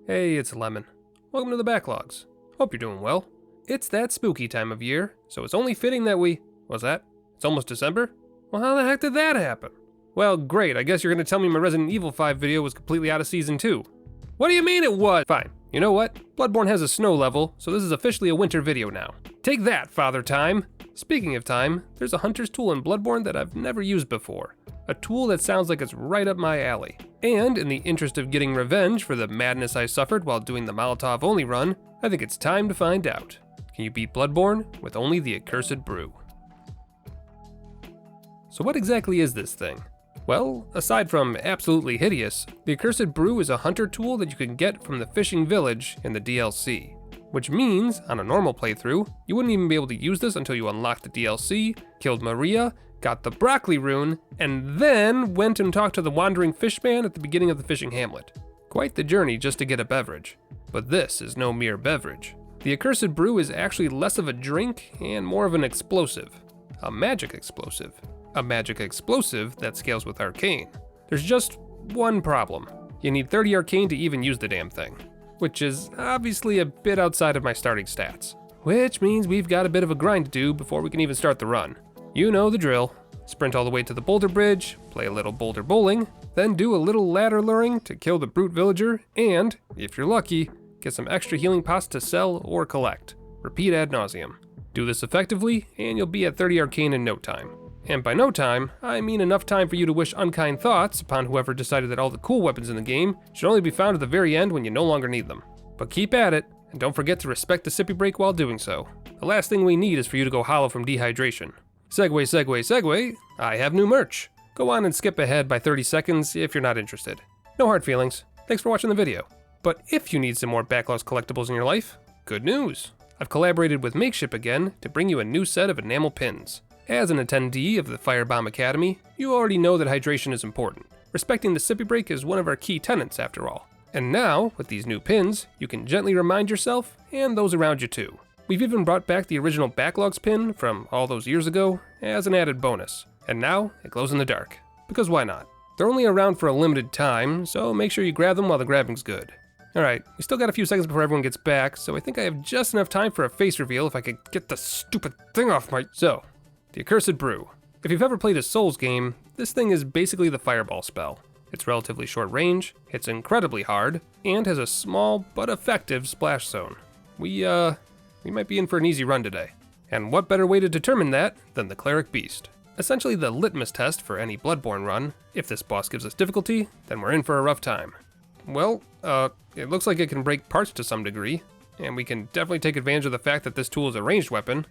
Hey, it's Lemon. Welcome to the Backlogs. Hope you're doing well. It's that spooky time of year, so it's only fitting that what's that? It's almost December? Well, how the heck did that happen? Well, great, I guess you're gonna tell me my Resident Evil 5 video was completely out of Season 2. What do you mean it was? Fine, you know what? Bloodborne has a snow level, so this is officially a winter video now. Take that, Father Time! Speaking of time, there's a hunter's tool in Bloodborne that I've never used before. A tool that sounds like it's right up my alley. And in the interest of getting revenge for the madness I suffered while doing the Molotov only run, I think it's time to find out. Can you beat Bloodborne with only the Accursed Brew? So what exactly is this thing? Well, aside from absolutely hideous, the Accursed Brew is a hunter tool that you can get from the fishing village in the DLC. Which means, on a normal playthrough, you wouldn't even be able to use this until you unlocked the DLC, killed Maria, got the broccoli rune, and then went and talked to the wandering fishman at the beginning of the fishing hamlet. Quite the journey just to get a beverage. But this is no mere beverage. The Accursed Brew is actually less of a drink and more of an explosive. A magic explosive. A magic explosive that scales with arcane. There's just one problem. You need 30 arcane to even use the damn thing. Which is obviously a bit outside of my starting stats. Which means we've got a bit of a grind to do before we can even start the run. You know the drill. Sprint all the way to the boulder bridge, play a little boulder bowling, then do a little ladder luring to kill the brute villager, and, if you're lucky, get some extra healing pots to sell or collect. Repeat ad nauseum. Do this effectively, and you'll be at 30 arcane in no time. And by no time, I mean enough time for you to wish unkind thoughts upon whoever decided that all the cool weapons in the game should only be found at the very end when you no longer need them. But keep at it, and don't forget to respect the sippy break while doing so. The last thing we need is for you to go hollow from dehydration. Segue, I have new merch. Go on and skip ahead by 30 seconds if you're not interested. No hard feelings. Thanks for watching the video. But if you need some more Backlogs collectibles in your life, good news. I've collaborated with Makeship again to bring you a new set of enamel pins. As an attendee of the Firebomb Academy, you already know that hydration is important. Respecting the sippy break is one of our key tenets after all. And now, with these new pins, you can gently remind yourself, and those around you too. We've even brought back the original Backlogs pin from all those years ago as an added bonus. And now, it glows in the dark. Because why not? They're only around for a limited time, so make sure you grab them while the grabbing's good. Alright, we still got a few seconds before everyone gets back, so I think I have just enough time for a face reveal if I could get the stupid thing off my... So, the Accursed Brew. If you've ever played a Souls game, this thing is basically the fireball spell. It's relatively short range, hits incredibly hard, and has a small but effective splash zone. We might be in for an easy run today. And what better way to determine that than the Cleric Beast? Essentially the litmus test for any Bloodborne run. If this boss gives us difficulty, then we're in for a rough time. Well, it looks like it can break parts to some degree, and we can definitely take advantage of the fact that this tool is a ranged weapon.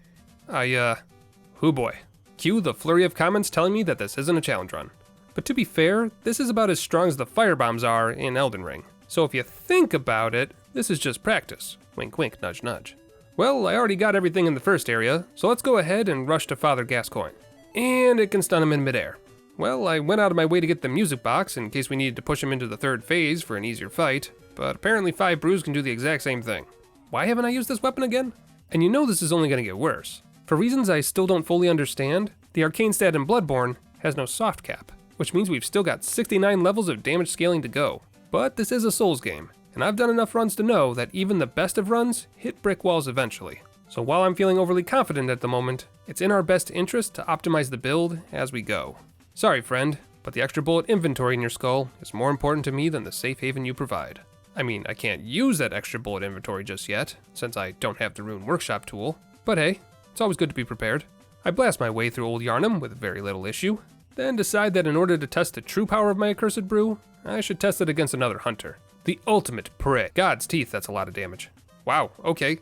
Hoo boy. Cue the flurry of comments telling me that this isn't a challenge run. But to be fair, this is about as strong as the firebombs are in Elden Ring. So if you think about it, this is just practice. Wink wink, nudge nudge. Well, I already got everything in the first area, so let's go ahead and rush to Father Gascoigne. And it can stun him in midair. Well, I went out of my way to get the music box in case we needed to push him into the third phase for an easier fight, but apparently 5 brews can do the exact same thing. Why haven't I used this weapon again? And you know this is only gonna get worse. For reasons I still don't fully understand, the arcane stat in Bloodborne has no soft cap, which means we've still got 69 levels of damage scaling to go. But this is a Souls game, and I've done enough runs to know that even the best of runs hit brick walls eventually. So while I'm feeling overly confident at the moment, it's in our best interest to optimize the build as we go. Sorry friend, but the extra bullet inventory in your skull is more important to me than the safe haven you provide. I mean, I can't use that extra bullet inventory just yet, since I don't have the Rune Workshop tool, but hey, it's always good to be prepared. I blast my way through Old Yarnum with very little issue, then decide that in order to test the true power of my Accursed Brew, I should test it against another hunter. The ultimate prey. God's teeth, that's a lot of damage. Wow, okay,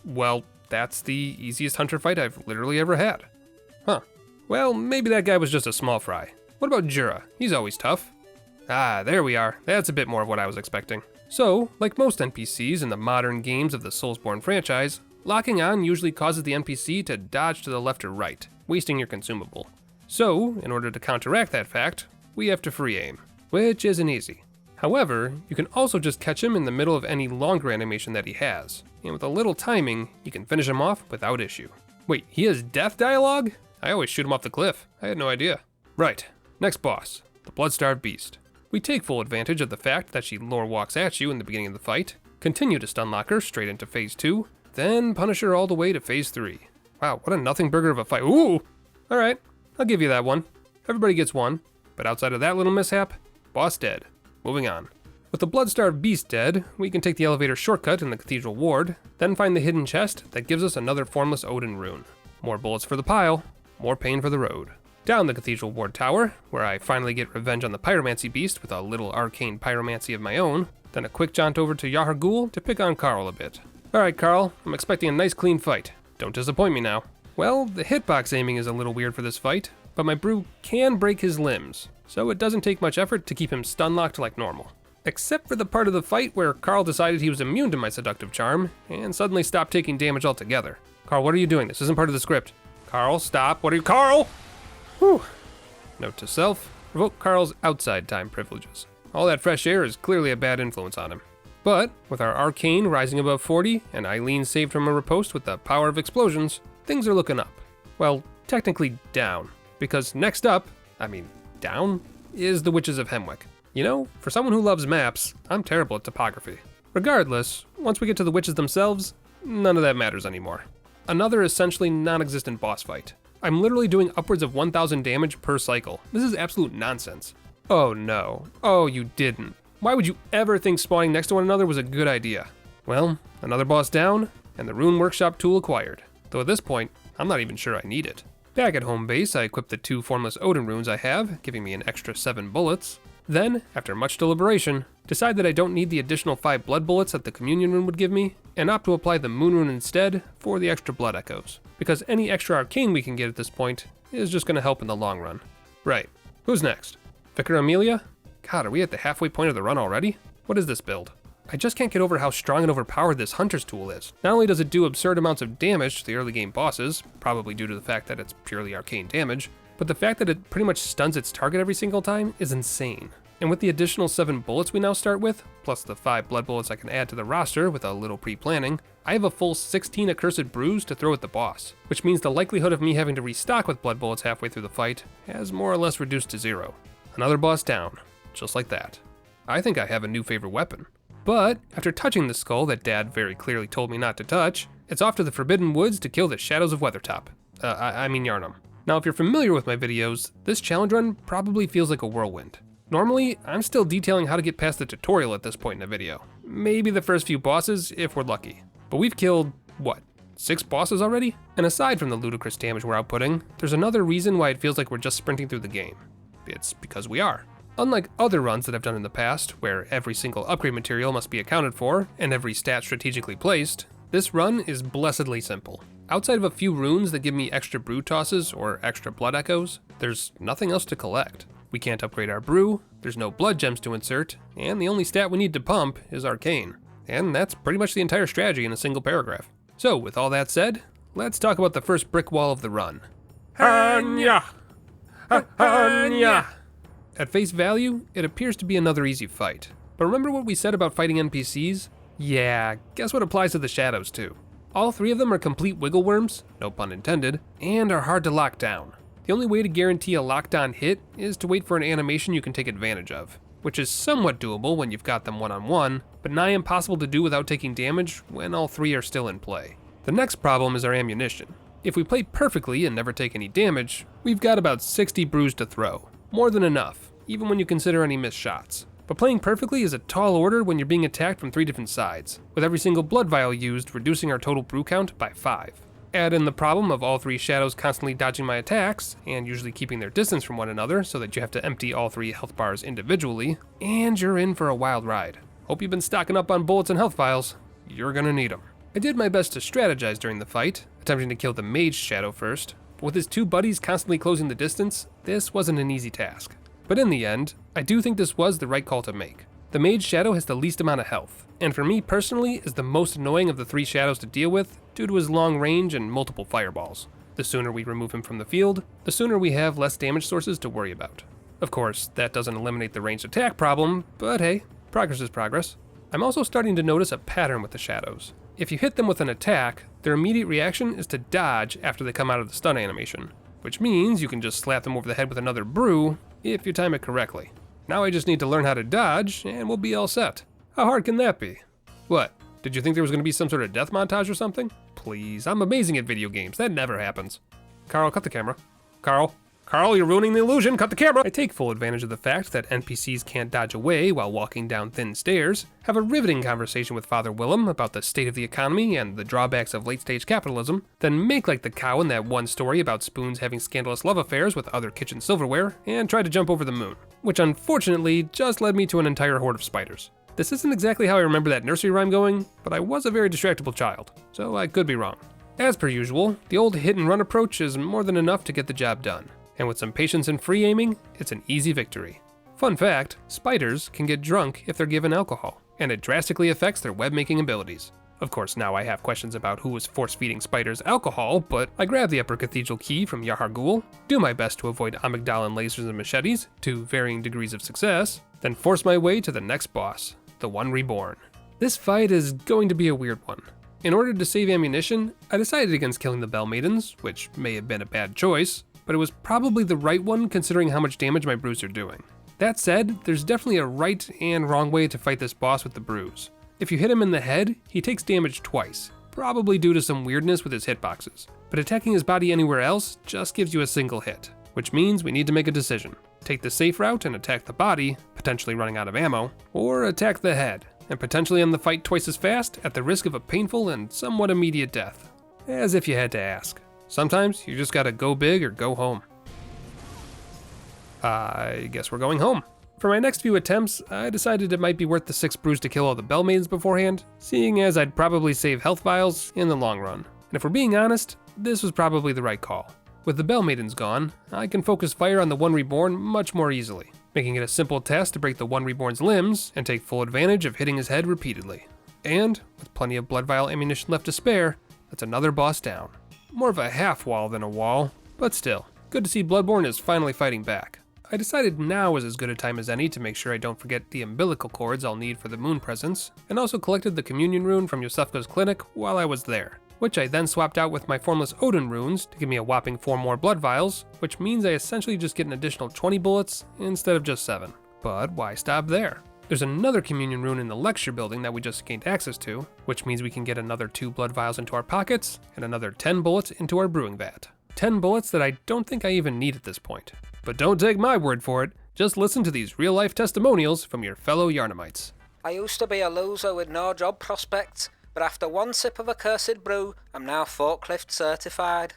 well, that's the easiest hunter fight I've literally ever had. Huh. Well, maybe that guy was just a small fry. What about Jura? He's always tough. Ah, there we are. That's a bit more of what I was expecting. So, like most NPCs in the modern games of the Soulsborne franchise, locking on usually causes the NPC to dodge to the left or right, wasting your consumable. So, in order to counteract that fact, we have to free aim, which isn't easy. However, you can also just catch him in the middle of any longer animation that he has, and with a little timing, you can finish him off without issue. Wait, he has death dialogue? I always shoot him off the cliff. I had no idea. Right, next boss. the blood-starved beast. We take full advantage of the fact that she lore walks at you in the beginning of the fight, continue to stunlock her straight into phase 2, then punish her all the way to phase 3. Wow, what a nothing burger of a fight. Ooh! Alright, I'll give you that one. Everybody gets one, but outside of that little mishap, boss dead. Moving on. With the blood-starved beast dead, we can take the elevator shortcut in the Cathedral Ward, then find the hidden chest that gives us another formless Odin rune. More bullets for the pile, more pain for the road. Down the Cathedral Ward Tower, where I finally get revenge on the Pyromancy beast with a little arcane pyromancy of my own, then a quick jaunt over to Yahar'gul to pick on Carl a bit. Alright Carl, I'm expecting a nice clean fight. Don't disappoint me now. Well, the hitbox aiming is a little weird for this fight, but my brew can break his limbs, so it doesn't take much effort to keep him stun-locked like normal. Except for the part of the fight where Carl decided he was immune to my seductive charm, and suddenly stopped taking damage altogether. Carl, what are you doing? This isn't part of the script. Carl, stop. What are you— Carl! Whew. Note to self, revoke Carl's outside time privileges. All that fresh air is clearly a bad influence on him. But, with our arcane rising above 40, and Eileen saved from a riposte with the power of explosions, things are looking up. Well, technically down, because next up, down, is the Witches of Hemwick. You know, for someone who loves maps, I'm terrible at topography. Regardless, once we get to the witches themselves, none of that matters anymore. Another essentially non-existent boss fight. I'm literally doing upwards of 1,000 damage per cycle. This is absolute nonsense. Oh no. Oh, you didn't. Why would you ever think spawning next to one another was a good idea? Well, another boss down, and the Rune Workshop tool acquired. Though at this point, I'm not even sure I need it. Back at home base, I equipped the 2 formless Odin runes I have, giving me an extra 7 bullets. Then, after much deliberation, decide that I don't need the additional 5 blood bullets that the Communion rune would give me, and opt to apply the Moon rune instead for the extra blood echoes. Because any extra arcane we can get at this point is just going to help in the long run. Right, who's next? Vicar Amelia? God, are we at the halfway point of the run already? What is this build? I just can't get over how strong and overpowered this Hunter's tool is. Not only does it do absurd amounts of damage to the early game bosses, probably due to the fact that it's purely arcane damage, but the fact that it pretty much stuns its target every single time is insane. And with the additional 7 bullets we now start with, plus the 5 blood bullets I can add to the roster with a little pre-planning, I have a full 16 Accursed Brews to throw at the boss, which means the likelihood of me having to restock with blood bullets halfway through the fight has more or less reduced to 0. Another boss down, just like that. I think I have a new favorite weapon. But after touching the skull that Dad very clearly told me not to touch, it's off to the Forbidden Woods to kill the Shadows of Weathertop. Yarnum. Now if you're familiar with my videos, this challenge run probably feels like a whirlwind. Normally, I'm still detailing how to get past the tutorial at this point in the video. Maybe the first few bosses, if we're lucky. But we've killed, what, 6 bosses already? And aside from the ludicrous damage we're outputting, there's another reason why it feels like we're just sprinting through the game. It's because we are. Unlike other runs that I've done in the past, where every single upgrade material must be accounted for, and every stat strategically placed, this run is blessedly simple. Outside of a few runes that give me extra brew tosses or extra blood echoes, there's nothing else to collect. We can't upgrade our brew, there's no blood gems to insert, and the only stat we need to pump is arcane. And that's pretty much the entire strategy in a single paragraph. So with all that said, let's talk about the first brick wall of the run. Hanya! Hanya! At face value, it appears to be another easy fight. But remember what we said about fighting NPCs? Yeah, guess what applies to the shadows too. All 3 of them are complete wiggle worms, no pun intended, and are hard to lock down. The only way to guarantee a lockdown hit is to wait for an animation you can take advantage of, which is somewhat doable when you've got them one-on-one, but nigh impossible to do without taking damage when all 3 are still in play. The next problem is our ammunition. If we play perfectly and never take any damage, we've got about 60 brews to throw. More than enough, even when you consider any missed shots. But playing perfectly is a tall order when you're being attacked from 3 different sides, with every single blood vial used reducing our total brew count by 5. Add in the problem of all 3 shadows constantly dodging my attacks, and usually keeping their distance from one another so that you have to empty all 3 health bars individually, and you're in for a wild ride. Hope you've been stocking up on bullets and health vials. You're gonna need them. I did my best to strategize during the fight, attempting to kill the mage shadow first, but with his 2 buddies constantly closing the distance, this wasn't an easy task. But in the end, I do think this was the right call to make. The mage shadow has the least amount of health, and for me personally is the most annoying of the 3 shadows to deal with due to his long range and multiple fireballs. The sooner we remove him from the field, the sooner we have less damage sources to worry about. Of course, that doesn't eliminate the ranged attack problem, but hey, progress is progress. I'm also starting to notice a pattern with the shadows. If you hit them with an attack, their immediate reaction is to dodge after they come out of the stun animation, which means you can just slap them over the head with another brew, if you time it correctly. Now I just need to learn how to dodge, and we'll be all set. How hard can that be? What? Did you think there was going to be some sort of death montage or something? Please, I'm amazing at video games. That never happens. Carl, cut the camera. Carl, you're ruining the illusion. Cut the camera. I take full advantage of the fact that NPCs can't dodge away while walking down thin stairs, have a riveting conversation with Father Willem about the state of the economy and the drawbacks of late-stage capitalism, then make like the cow in that one story about spoons having scandalous love affairs with other kitchen silverware, and try to jump over the moon, which unfortunately just led me to an entire horde of spiders. This isn't exactly how I remember that nursery rhyme going, but I was a very distractible child, so I could be wrong. As per usual, the old hit and run approach is more than enough to get the job done, and with some patience and free aiming, it's an easy victory. Fun fact, spiders can get drunk if they're given alcohol, and it drastically affects their web-making abilities. Of course, now I have questions about who was force-feeding spiders alcohol, but I grab the upper cathedral key from Yahar'gul, do my best to avoid amygdala lasers and machetes, to varying degrees of success, then force my way to the next boss, the one reborn. This fight is going to be a weird one. In order to save ammunition, I decided against killing the Bell Maidens, which may have been a bad choice, but it was probably the right one considering how much damage my brews are doing. That said, there's definitely a right and wrong way to fight this boss with the brews. If you hit him in the head, he takes damage twice, probably due to some weirdness with his hitboxes, but attacking his body anywhere else just gives you a single hit, which means we need to make a decision. Take the safe route and attack the body, potentially running out of ammo, or attack the head, and potentially end the fight twice as fast at the risk of a painful and somewhat immediate death. As if you had to ask. Sometimes you just gotta go big or go home. I guess we're going home. For my next few attempts, I decided it might be worth the 6 brews to kill all the Bell Maidens beforehand, seeing as I'd probably save health vials in the long run. And if we're being honest, this was probably the right call. With the Bell Maidens gone, I can focus fire on the One Reborn much more easily, making it a simple task to break the One Reborn's limbs and take full advantage of hitting his head repeatedly. And, with plenty of blood vial ammunition left to spare, that's another boss down. More of a half wall than a wall, but still, good to see Bloodborne is finally fighting back. I decided now was as good a time as any to make sure I don't forget the umbilical cords I'll need for the moon presents, and also collected the communion rune from Yosefka's clinic while I was there, which I then swapped out with my formless Odin runes to give me a whopping 4 more blood vials, which means I essentially just get an additional 20 bullets instead of just 7. But why stop there? There's another communion rune in the lecture building that we just gained access to, which means we can get another 2 blood vials into our pockets, and another 10 bullets into our brewing vat. 10 bullets that I don't think I even need at this point. But don't take my word for it, just listen to these real-life testimonials from your fellow Yarnamites. I used to be a loser with no job prospects, but after 1 sip of Accursed Brew, I'm now forklift certified.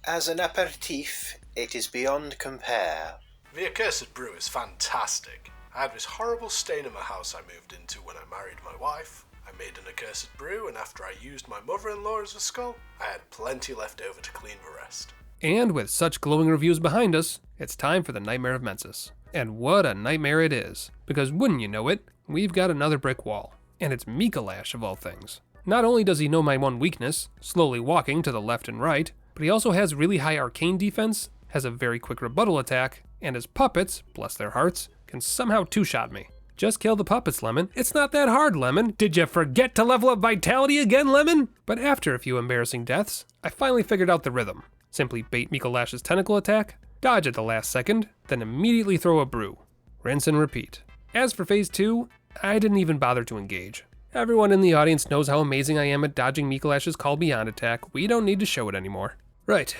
As an aperitif, it is beyond compare. The Accursed Brew is fantastic. I had this horrible stain in my house I moved into when I married my wife. I made an Accursed Brew, and after I used my mother-in-law as a skull, I had plenty left over to clean the rest. And with such glowing reviews behind us, it's time for the Nightmare of Mensis. And what a nightmare it is, because wouldn't you know it, we've got another brick wall. And it's Mikolash of all things. Not only does he know my one weakness, slowly walking to the left and right, but he also has really high arcane defense, has a very quick rebuttal attack, and his puppets, bless their hearts, can somehow two-shot me. Just kill the puppets, Lemon. It's not that hard, Lemon. Did you forget to level up Vitality again, Lemon? But after a few embarrassing deaths, I finally figured out the rhythm. Simply bait Mikolash's tentacle attack, dodge at the last second, then immediately throw a brew. Rinse and repeat. As for phase 2, I didn't even bother to engage. Everyone in the audience knows how amazing I am at dodging Mikolash's Call Beyond attack. We don't need to show it anymore. Right.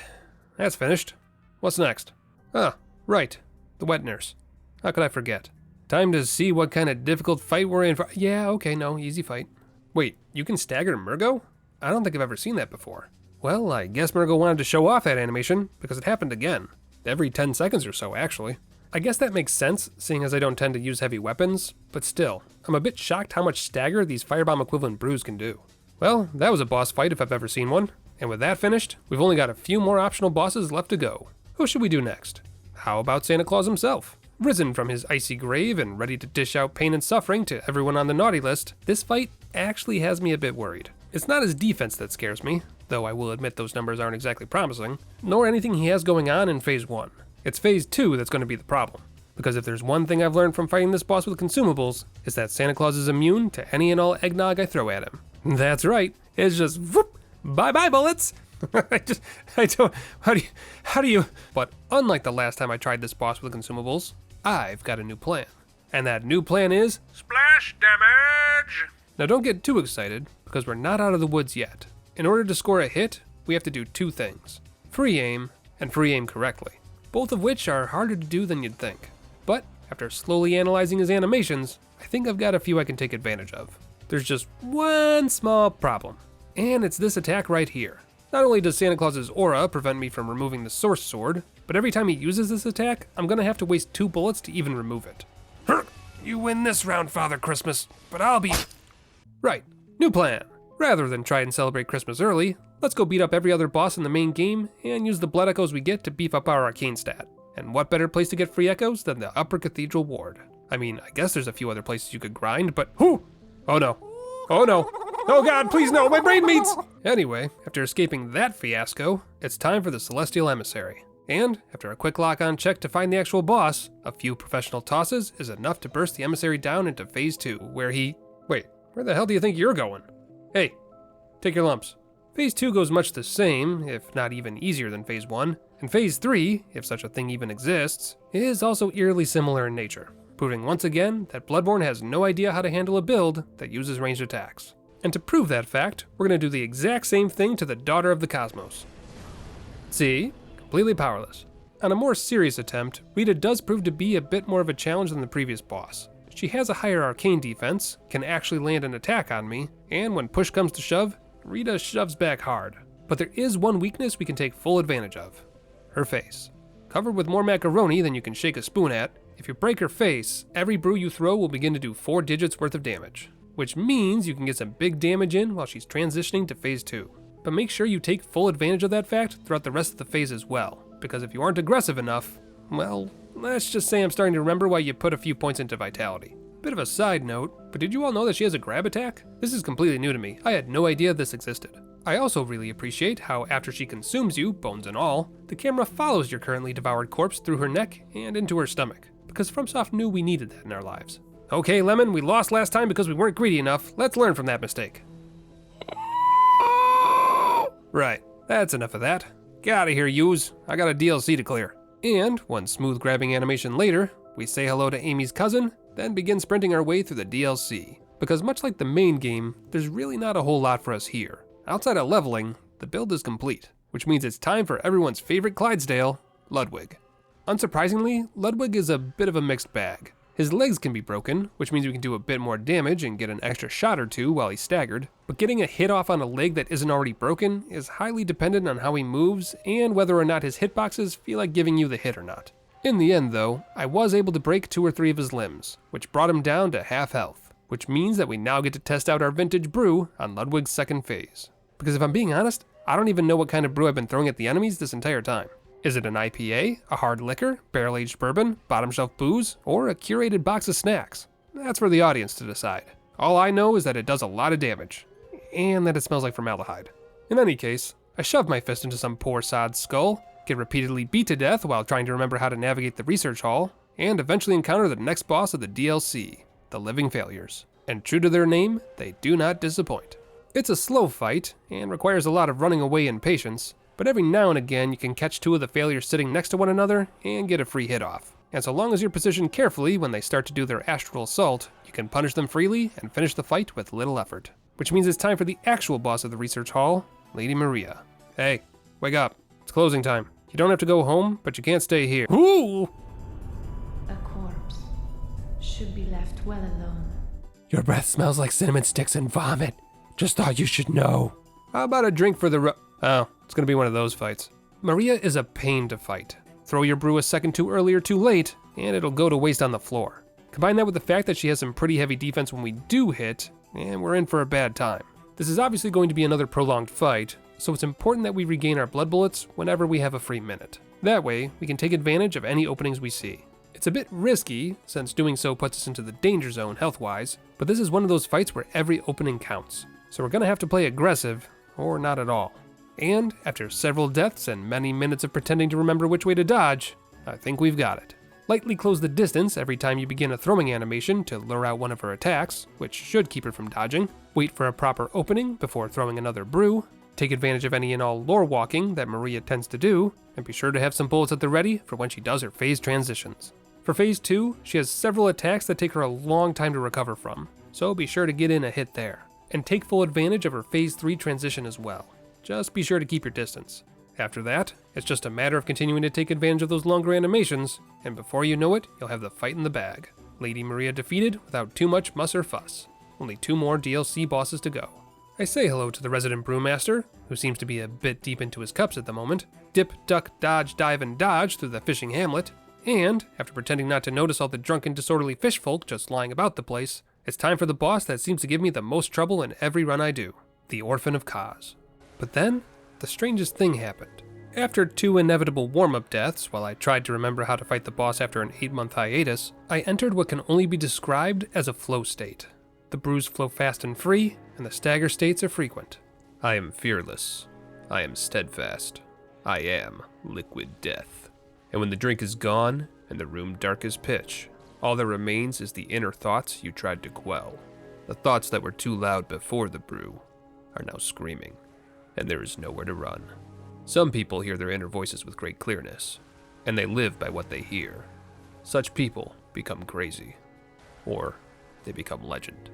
That's finished. What's next? Ah, right. The wet nurse. How could I forget? Time to see what kind of difficult fight we're in for. Yeah, okay, no, easy fight. Wait, you can stagger Murgo? I don't think I've ever seen that before. Well, I guess Murgo wanted to show off that animation, because it happened again. Every 10 seconds or so, actually. I guess that makes sense, seeing as I don't tend to use heavy weapons, but still, I'm a bit shocked how much stagger these firebomb equivalent brews can do. Well, that was a boss fight if I've ever seen one, and with that finished, we've only got a few more optional bosses left to go. Who should we do next? How about Santa Claus himself? Risen from his icy grave and ready to dish out pain and suffering to everyone on the naughty list, this fight actually has me a bit worried. It's not his defense that scares me, though I will admit those numbers aren't exactly promising, nor anything he has going on in phase 1. It's phase 2 that's going to be the problem. Because if there's one thing I've learned from fighting this boss with consumables, it's that Santa Claus is immune to any and all eggnog I throw at him. That's right, it's just whoop, bye-bye bullets! How do you? But unlike the last time I tried this boss with consumables, I've got a new plan. And that new plan is splash damage! Now don't get too excited, because we're not out of the woods yet. In order to score a hit, we have to do two things. Free aim, and free aim correctly. Both of which are harder to do than you'd think. But after slowly analyzing his animations, I think I've got a few I can take advantage of. There's just one small problem, and it's this attack right here. Not only does Santa Claus's aura prevent me from removing the source sword, but every time he uses this attack, I'm gonna have to waste 2 bullets to even remove it. You win this round, Father Christmas, but I'll be... Right, new plan. Rather than try and celebrate Christmas early, let's go beat up every other boss in the main game and use the blood echoes we get to beef up our arcane stat. And what better place to get free echoes than the Upper Cathedral Ward? I mean, I guess there's a few other places you could grind, but whoo! Oh no. Oh no. Oh god, please no, my brain meets! Anyway, after escaping that fiasco, it's time for the Celestial Emissary. And after a quick lock-on check to find the actual boss, a few professional tosses is enough to burst the emissary down into Phase 2, where he... Wait, where the hell do you think you're going? Hey, take your lumps. Phase 2 goes much the same, if not even easier than Phase 1, and Phase 3, if such a thing even exists, is also eerily similar in nature, proving once again that Bloodborne has no idea how to handle a build that uses ranged attacks. And to prove that fact, we're going to do the exact same thing to the Daughter of the Cosmos. See? Completely powerless. On a more serious attempt, Rita does prove to be a bit more of a challenge than the previous boss. She has a higher arcane defense, can actually land an attack on me, and when push comes to shove, Rita shoves back hard. But there is one weakness we can take full advantage of. Her face. Covered with more macaroni than you can shake a spoon at, if you break her face, every brew you throw will begin to do 4 digits worth of damage. Which means you can get some big damage in while she's transitioning to Phase 2. But make sure you take full advantage of that fact throughout the rest of the phase as well, because if you aren't aggressive enough, well, let's just say I'm starting to remember why you put a few points into vitality. Bit of a side note, but did you all know that she has a grab attack? This is completely new to me. I had no idea this existed. I also really appreciate how after she consumes you, bones and all, the camera follows your currently devoured corpse through her neck and into her stomach, because FromSoft knew we needed that in our lives. Okay, Lemon, we lost last time because we weren't greedy enough. Let's learn from that mistake. Right, that's enough of that. Get out of here, yous. I got a DLC to clear. And one smooth grabbing animation later, we say hello to Amy's cousin, then begin sprinting our way through the DLC. Because much like the main game, there's really not a whole lot for us here. Outside of leveling, the build is complete, which means it's time for everyone's favorite Clydesdale, Ludwig. Unsurprisingly, Ludwig is a bit of a mixed bag. His legs can be broken, which means we can do a bit more damage and get an extra shot or two while he's staggered, but getting a hit off on a leg that isn't already broken is highly dependent on how he moves and whether or not his hitboxes feel like giving you the hit or not. In the end though, I was able to break 2 or 3 of his limbs, which brought him down to half health, which means that we now get to test out our vintage brew on Ludwig's second phase. Because if I'm being honest, I don't even know what kind of brew I've been throwing at the enemies this entire time. Is it an IPA, a hard liquor, barrel-aged bourbon, bottom shelf booze, or a curated box of snacks? That's for the audience to decide. All I know is that it does a lot of damage, and that it smells like formaldehyde. In any case, I shove my fist into some poor sod's skull, get repeatedly beat to death while trying to remember how to navigate the research hall, and eventually encounter the next boss of the DLC, the Living Failures. And true to their name, they do not disappoint. It's a slow fight, and requires a lot of running away and patience, but every now and again you can catch 2 of the failures sitting next to one another and get a free hit off. And so long as you're positioned carefully when they start to do their astral assault, you can punish them freely and finish the fight with little effort. Which means it's time for the actual boss of the research hall, Lady Maria. Hey, wake up. It's closing time. You don't have to go home, but you can't stay here. Ooh! A corpse should be left well alone. Your breath smells like cinnamon sticks and vomit. Just thought you should know. How about a drink for the Oh, it's gonna be one of those fights. Maria is a pain to fight. Throw your brew a second too early or too late, and it'll go to waste on the floor. Combine that with the fact that she has some pretty heavy defense when we do hit, and we're in for a bad time. This is obviously going to be another prolonged fight, so it's important that we regain our blood bullets whenever we have a free minute. That way, we can take advantage of any openings we see. It's a bit risky, since doing so puts us into the danger zone health-wise, but this is one of those fights where every opening counts. So we're gonna have to play aggressive, or not at all. And after several deaths and many minutes of pretending to remember which way to dodge, I think we've got it. Lightly close the distance every time you begin a throwing animation to lure out one of her attacks, which should keep her from dodging. Wait for a proper opening before throwing another brew. take advantage of any and all lore walking that Maria tends to do, and be sure to have some bullets at the ready for when she does her phase transitions. For phase 2, she has several attacks that take her a long time to recover from, so be sure to get in a hit there. And take full advantage of her phase 3 transition as well. Just be sure to keep your distance. After that, it's just a matter of continuing to take advantage of those longer animations, and before you know it, you'll have the fight in the bag. Lady Maria defeated without too much muss or fuss. Only 2 more DLC bosses to go. I say hello to the resident brewmaster, who seems to be a bit deep into his cups at the moment, dip, duck, dodge, dive, and dodge through the fishing hamlet, and, after pretending not to notice all the drunken, disorderly fish folk just lying about the place, it's time for the boss that seems to give me the most trouble in every run I do, the Orphan of Kaz. But then, the strangest thing happened. After 2 inevitable warm-up deaths, while I tried to remember how to fight the boss after an 8-month hiatus, I entered what can only be described as a flow state. The brews flow fast and free, and the stagger states are frequent. I am fearless. I am steadfast. I am liquid death. And when the drink is gone, and the room dark as pitch, all that remains is the inner thoughts you tried to quell. The thoughts that were too loud before the brew are now screaming, and there is nowhere to run. Some people hear their inner voices with great clearness, and they live by what they hear. Such people become crazy, or they become legend.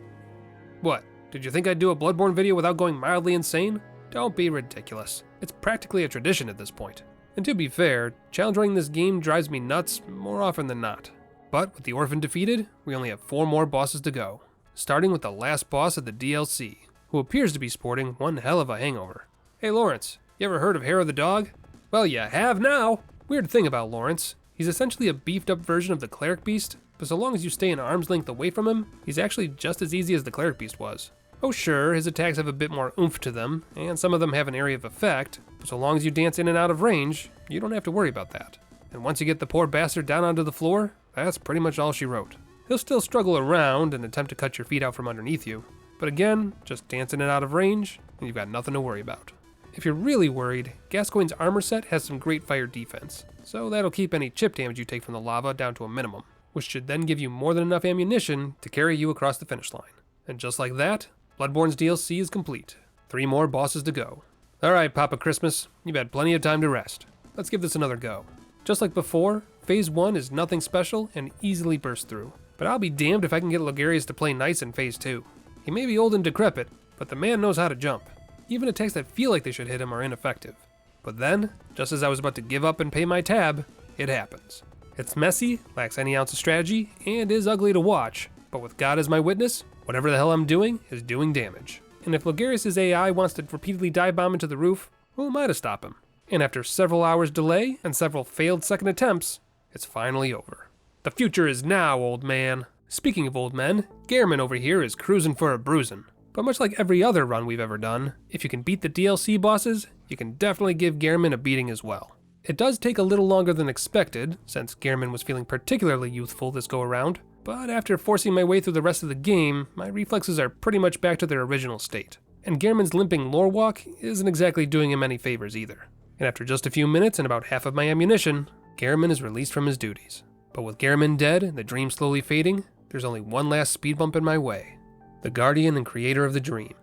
What? Did you think I'd do a Bloodborne video without going mildly insane? Don't be ridiculous. It's practically a tradition at this point. And to be fair, challenge running this game drives me nuts more often than not. But with the Orphan defeated, we only have 4 more bosses to go, starting with the last boss of the DLC, who appears to be sporting one hell of a hangover. Hey Lawrence, you ever heard of Harrow the Dog? Well, you have now! Weird thing about Lawrence, he's essentially a beefed up version of the Cleric Beast, but so long as you stay an arm's length away from him, he's actually just as easy as the Cleric Beast was. Oh sure, his attacks have a bit more oomph to them, and some of them have an area of effect, but so long as you dance in and out of range, you don't have to worry about that. And once you get the poor bastard down onto the floor, that's pretty much all she wrote. He'll still struggle around and attempt to cut your feet out from underneath you, but again, just dance in and out of range, and you've got nothing to worry about. If you're really worried, Gascoigne's armor set has some great fire defense, so that'll keep any chip damage you take from the lava down to a minimum, which should then give you more than enough ammunition to carry you across the finish line. And just like that, Bloodborne's DLC is complete. 3 more bosses to go. Alright, Papa Christmas, you've had plenty of time to rest. Let's give this another go. Just like before, Phase 1 is nothing special and easily burst through, but I'll be damned if I can get Logarius to play nice in Phase 2. He may be old and decrepit, but the man knows how to jump. Even attacks that feel like they should hit him are ineffective. But then, just as I was about to give up and pay my tab, it happens. It's messy, lacks any ounce of strategy, and is ugly to watch, but with God as my witness, whatever the hell I'm doing is doing damage. And if Logarius' AI wants to repeatedly dive bomb into the roof, who am I to stop him? And after several hours delay and several failed second attempts, it's finally over. The future is now, old man. Speaking of old men, Gehrman over here is cruising for a bruising. But much like every other run we've ever done, if you can beat the DLC bosses, you can definitely give Gehrman a beating as well. It does take a little longer than expected, since Gehrman was feeling particularly youthful this go around, but after forcing my way through the rest of the game, my reflexes are pretty much back to their original state. And Gehrman's limping lore walk isn't exactly doing him any favors either. And after just a few minutes and about half of my ammunition, Gehrman is released from his duties. But with Gehrman dead and the dream slowly fading, there's only one last speed bump in my way. The guardian and creator of the dream,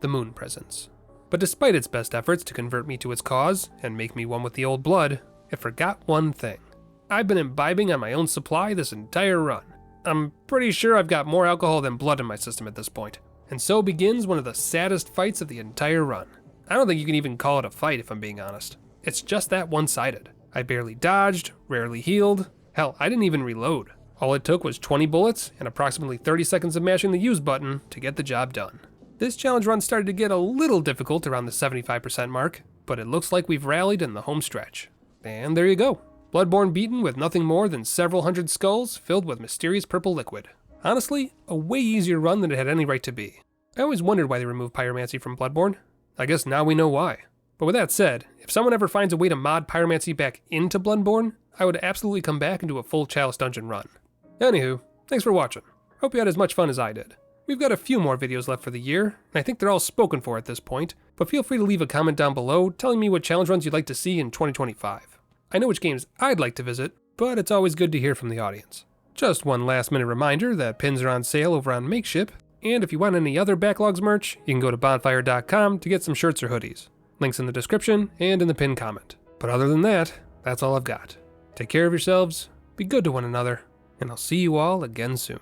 the Moon Presence. But despite its best efforts to convert me to its cause and make me one with the old blood, it forgot one thing. I've been imbibing on my own supply this entire run. I'm pretty sure I've got more alcohol than blood in my system at this point. And so begins one of the saddest fights of the entire run. I don't think you can even call it a fight if I'm being honest. It's just that one-sided. I barely dodged, rarely healed. Hell, I didn't even reload. All it took was 20 bullets and approximately 30 seconds of mashing the use button to get the job done. This challenge run started to get a little difficult around the 75% mark, but it looks like we've rallied in the home stretch. And there you go. Bloodborne beaten with nothing more than several hundred skulls filled with mysterious purple liquid. Honestly, a way easier run than it had any right to be. I always wondered why they removed pyromancy from Bloodborne. I guess now we know why. But with that said, if someone ever finds a way to mod pyromancy back into Bloodborne, I would absolutely come back and do a full Chalice Dungeon run. Anywho, thanks for watching. Hope you had as much fun as I did. We've got a few more videos left for the year, and I think they're all spoken for at this point, but feel free to leave a comment down below telling me what challenge runs you'd like to see in 2025. I know which games I'd like to visit, but it's always good to hear from the audience. Just one last minute reminder that pins are on sale over on Makeship, and if you want any other Backlogs merch, you can go to bonfire.com to get some shirts or hoodies. Links in the description and in the pinned comment. But other than that, that's all I've got. Take care of yourselves, be good to one another, and I'll see you all again soon.